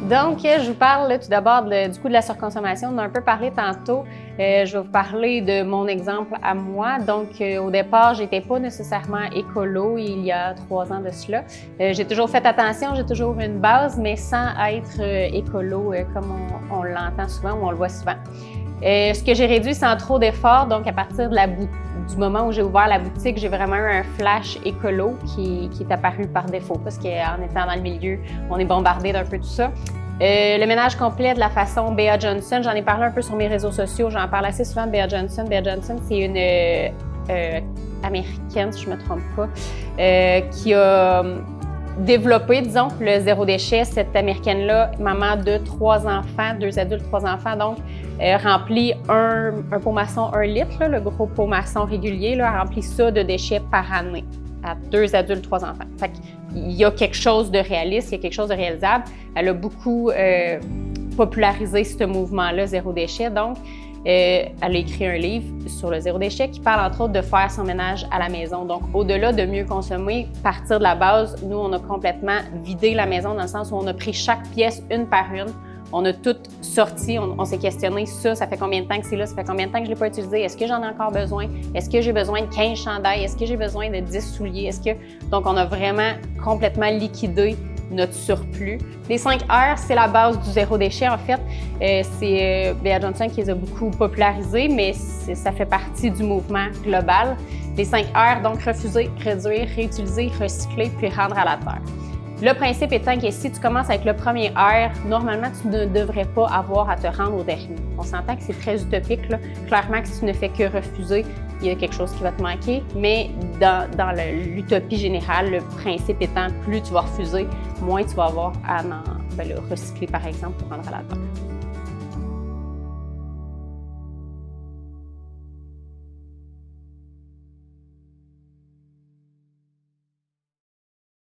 Donc, je vous parle tout d'abord du coût de la surconsommation. On a un peu parlé tantôt. Je vais vous parler de mon exemple à moi. Donc, au départ, j'étais pas nécessairement écolo il y a 3 ans de cela. J'ai toujours fait attention, j'ai toujours eu une base, mais sans être écolo comme on l'entend souvent ou on le voit souvent. Ce que j'ai réduit sans trop d'efforts, donc à partir du moment où j'ai ouvert la boutique, j'ai vraiment eu un flash écolo qui est apparu par défaut parce qu'en étant dans le milieu, on est bombardé d'un peu tout ça. Le ménage complet de la façon Bea Johnson, j'en ai parlé un peu sur mes réseaux sociaux, j'en parle assez souvent de Bea Johnson. Bea Johnson, c'est une américaine, si je ne me trompe pas, qui a développé, disons, le zéro déchet. Cette américaine-là, maman de 3 enfants, 2 adultes, 3 enfants, donc remplit un pot maçon 1 litre, là, le gros pot maçon régulier, là, remplit ça de déchets par année à 2 adultes, 3 enfants. Fait qu'il y a quelque chose de réaliste, il y a quelque chose de réalisable. Elle a beaucoup popularisé ce mouvement-là, zéro déchet, donc elle a écrit un livre sur le zéro déchet qui parle entre autres de faire son ménage à la maison. Donc, au-delà de mieux consommer, partir de la base, nous, on a complètement vidé la maison dans le sens où on a pris chaque pièce une par une. On a tout sorti, on s'est questionné, ça fait combien de temps que c'est là, ça fait combien de temps que je ne l'ai pas utilisé, est-ce que j'en ai encore besoin, est-ce que j'ai besoin de 15 chandails, est-ce que j'ai besoin de 10 souliers, Donc, on a vraiment complètement liquidé notre surplus. Les 5 R, c'est la base du zéro déchet, en fait. C'est Bea Johnson qui les a beaucoup popularisés, mais ça fait partie du mouvement global. Les 5 R, donc refuser, réduire, réutiliser, recycler, puis rendre à la terre. Le principe étant que si tu commences avec le premier R, normalement, tu ne devrais pas avoir à te rendre au dernier. On s'entend que c'est très utopique, là. Clairement que si tu ne fais que refuser, il y a quelque chose qui va te manquer, mais dans l'utopie générale, le principe étant plus tu vas refuser, moins tu vas avoir à le recycler, par exemple, pour rendre à la terre.